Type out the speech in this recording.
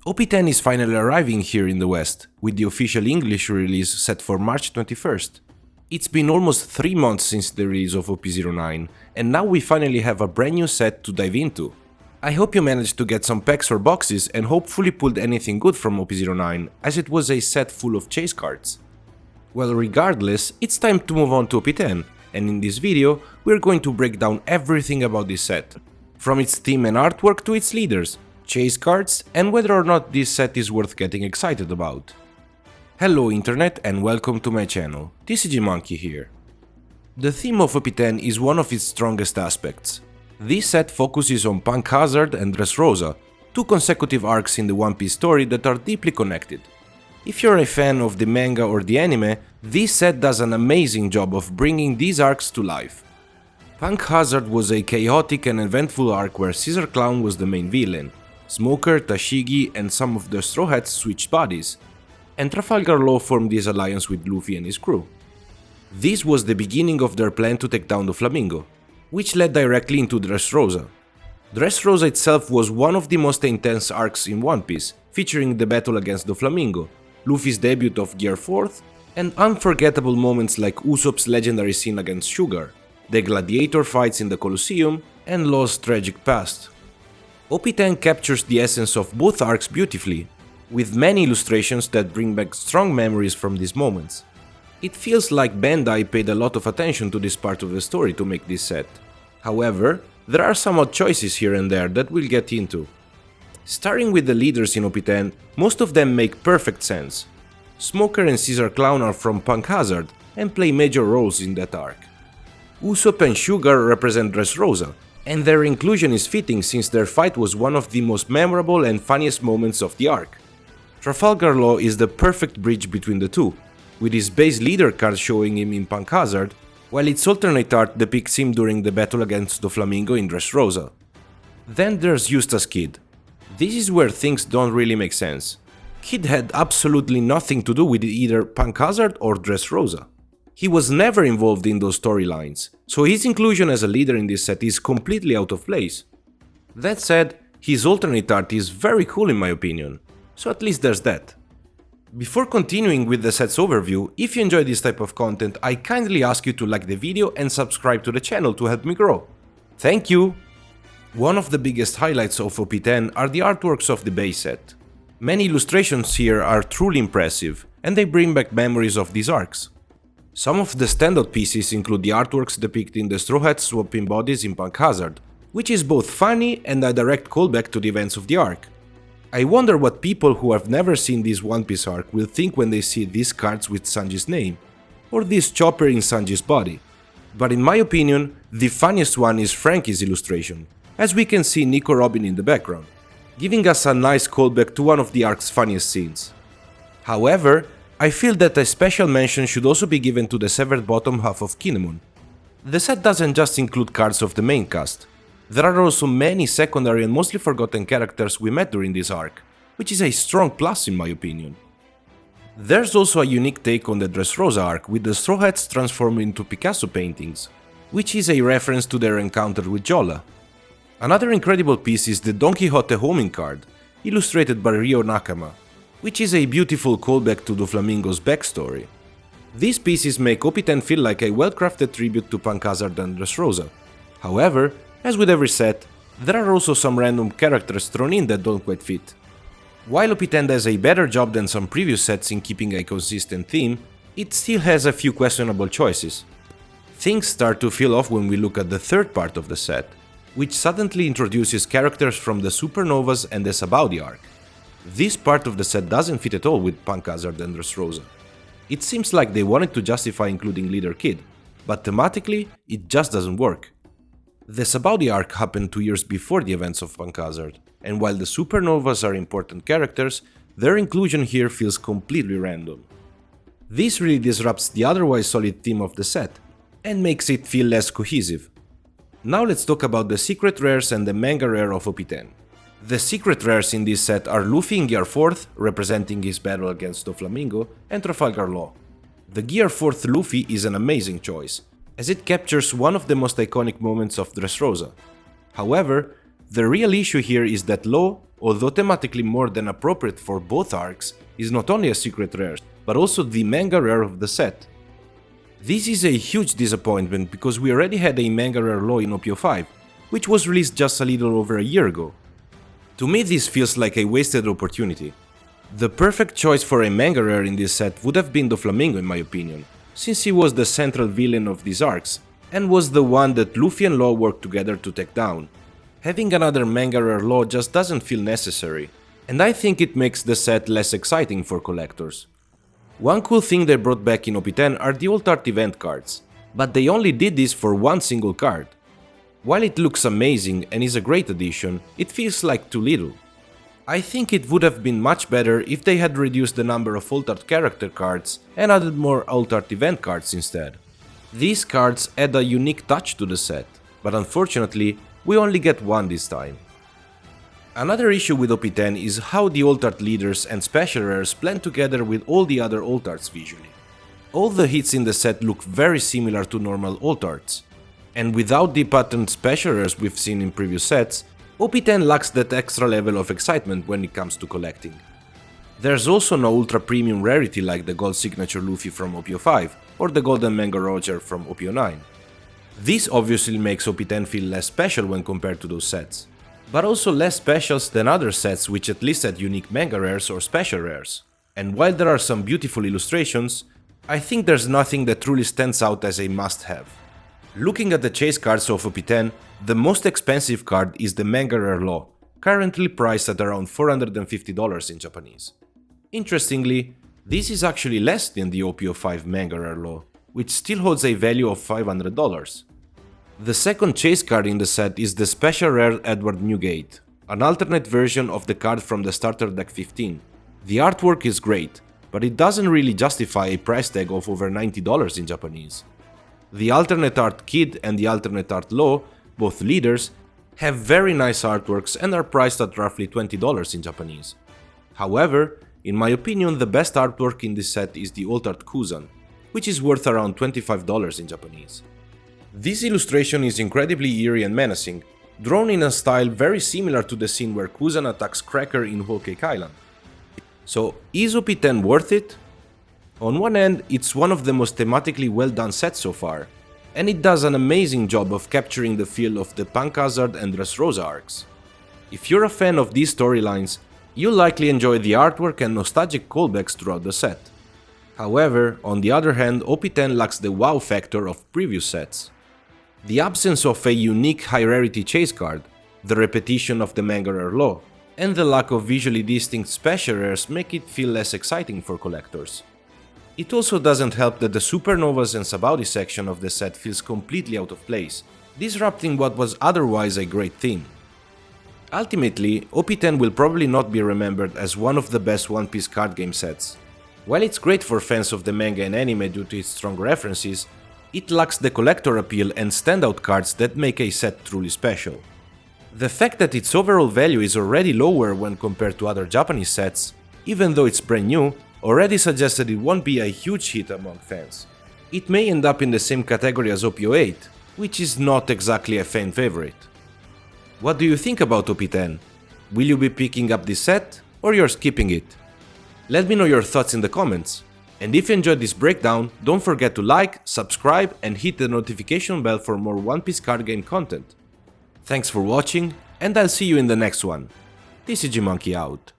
OP10 is finally arriving here in the West, with the official English release set for March 21st. It's been almost 3 months since the release of OP09, and now we finally have a brand new set to dive into. I hope you managed to get some packs or boxes and hopefully pulled anything good from OP09, as it was a set full of chase cards. Well, regardless, it's time to move on to OP10, and in this video we're going to break down everything about this set. From its theme and artwork to its leaders, chase cards, and whether or not this set is worth getting excited about. Hello internet and welcome to my channel, Tashigi Monkey here. The theme of OP10 is one of its strongest aspects. This set focuses on Punk Hazard and Dressrosa, two consecutive arcs in the One Piece story that are deeply connected. If you're a fan of the manga or the anime, this set does an amazing job of bringing these arcs to life. Punk Hazard was a chaotic and eventful arc where Caesar Clown was the main villain. Smoker, Tashigi and some of the Straw Hats switched bodies, and Trafalgar Law formed this alliance with Luffy and his crew. This was the beginning of their plan to take down the Flamingo, which led directly into Dressrosa. Dressrosa itself was one of the most intense arcs in One Piece, featuring the battle against the Flamingo, Luffy's debut of Gear 4th, and unforgettable moments like Usopp's legendary scene against Sugar, the gladiator fights in the Colosseum, and Law's tragic past. OP10 captures the essence of both arcs beautifully, with many illustrations that bring back strong memories from these moments. It feels like Bandai paid a lot of attention to this part of the story to make this set. However, there are some odd choices here and there that we'll get into. Starting with the leaders in OP10, most of them make perfect sense. Smoker and Caesar Clown are from Punk Hazard and play major roles in that arc. Usopp and Sugar represent Dressrosa, and their inclusion is fitting since their fight was one of the most memorable and funniest moments of the arc. Trafalgar Law is the perfect bridge between the two, with his base leader card showing him in Punk Hazard, while its alternate art depicts him during the battle against the Flamingo in Dressrosa. Then there's Eustace Kid. This is where things don't really make sense. Kid had absolutely nothing to do with either Punk Hazard or Dressrosa. He was never involved in those storylines, so his inclusion as a leader in this set is completely out of place. That said, his alternate art is very cool in my opinion, so at least there's that. Before continuing with the set's overview, if you enjoy this type of content, I kindly ask you to like the video and subscribe to the channel to help me grow. Thank you! One of the biggest highlights of OP10 are the artworks of the base set. Many illustrations here are truly impressive, and they bring back memories of these arcs. Some of the standout pieces include the artworks depicting the Straw Hats swapping bodies in Punk Hazard, which is both funny and a direct callback to the events of the arc. I wonder what people who have never seen this One Piece arc will think when they see these cards with Sanji's name, or this chopper in Sanji's body. But in my opinion, the funniest one is Frankie's illustration, as we can see Nico Robin in the background, giving us a nice callback to one of the arc's funniest scenes. However, I feel that a special mention should also be given to the severed bottom half of Kinemon. The set doesn't just include cards of the main cast. There are also many secondary and mostly forgotten characters we met during this arc, which is a strong plus in my opinion. There's also a unique take on the Dressrosa arc with the Straw Hats transformed into Picasso paintings, which is a reference to their encounter with Jola. Another incredible piece is the Don Quixote homing card, illustrated by Ryo Nakama, which is a beautiful callback to the Flamingo's backstory. These pieces make OP10 feel like a well-crafted tribute to Punk Hazard and Dressrosa. However, as with every set, there are also some random characters thrown in that don't quite fit. While OP10 does a better job than some previous sets in keeping a consistent theme, it still has a few questionable choices. Things start to feel off when we look at the third part of the set, which suddenly introduces characters from the Supernovas and the Sabaody arc. This part of the set doesn't fit at all with Punk Hazard and Dressrosa. It seems like they wanted to justify including Leader Kid, but thematically, it just doesn't work. The Sabaody arc happened 2 years before the events of Punk Hazard, and while the Supernovas are important characters, their inclusion here feels completely random. This really disrupts the otherwise solid theme of the set, and makes it feel less cohesive. Now let's talk about the secret rares and the manga rare of OP10. The secret rares in this set are Luffy in Gear 4th, representing his battle against the Flamingo, and Trafalgar Law. The Gear 4th Luffy is an amazing choice, as it captures one of the most iconic moments of Dressrosa. However, the real issue here is that Law, although thematically more than appropriate for both arcs, is not only a secret rare, but also the manga rare of the set. This is a huge disappointment because we already had a Manga Rare Law in OP05, which was released just a little over a year ago. To me this feels like a wasted opportunity. The perfect choice for a manga rare in this set would have been Doflamingo in my opinion, since he was the central villain of these arcs, and was the one that Luffy and Law worked together to take down. Having another Manga Rare Law just doesn't feel necessary, and I think it makes the set less exciting for collectors. One cool thing they brought back in OP10 are the Alt Art event cards, but they only did this for one single card. While it looks amazing and is a great addition, it feels like too little. I think it would have been much better if they had reduced the number of Alt Art character cards and added more Alt Art event cards instead. These cards add a unique touch to the set, but unfortunately we only get one this time. Another issue with OP10 is how the Alt Art leaders and special rares blend together with all the other Alt Arts visually. All the hits in the set look very similar to normal Alt Arts, and without the patterned special rares we've seen in previous sets, OP10 lacks that extra level of excitement when it comes to collecting. There's also no ultra premium rarity like the gold signature Luffy from OP05 or the golden Manga Roger from OP09. This obviously makes OP10 feel less special when compared to those sets, but also less specials than other sets which at least had unique manga rares or special rares. And while there are some beautiful illustrations, I think there's nothing that truly stands out as a must-have. Looking at the chase cards of OP10, the most expensive card is the Manga Rare Law, currently priced at around $450 in Japanese. Interestingly, this is actually less than the OP05 Manga Rare Law, which still holds a value of $500. The second chase card in the set is the special rare Edward Newgate, an alternate version of the card from the starter deck 15. The artwork is great, but it doesn't really justify a price tag of over $90 in Japanese. The alternate art Kid and the alternate art Law, both leaders, have very nice artworks and are priced at roughly $20 in Japanese. However, in my opinion the best artwork in this set is the Alt Art Kuzan, which is worth around $25 in Japanese. This illustration is incredibly eerie and menacing, drawn in a style very similar to the scene where Kuzan attacks Cracker in Whole Cake Island. So, is OP10 worth it? On one end, it's one of the most thematically well done sets so far, and it does an amazing job of capturing the feel of the Punk Hazard and Dressrosa arcs. If you're a fan of these storylines, you'll likely enjoy the artwork and nostalgic callbacks throughout the set. However, on the other hand, OP10 lacks the wow factor of previous sets. The absence of a unique high-rarity chase card, the repetition of the Manga Rare Law, and the lack of visually distinct special rares make it feel less exciting for collectors. It also doesn't help that the Supernovas and Sabaody section of the set feels completely out of place, disrupting what was otherwise a great theme. Ultimately, OP10 will probably not be remembered as one of the best One Piece card game sets. While it's great for fans of the manga and anime due to its strong references, it lacks the collector appeal and standout cards that make a set truly special. The fact that its overall value is already lower when compared to other Japanese sets, even though it's brand new, already suggests that it won't be a huge hit among fans. It may end up in the same category as OP08, which is not exactly a fan favorite. What do you think about OP10? Will you be picking up this set, or you're skipping it? Let me know your thoughts in the comments. And if you enjoyed this breakdown, don't forget to like, subscribe and hit the notification bell for more One Piece card game content. Thanks for watching, and I'll see you in the next one. TCG Monkey out.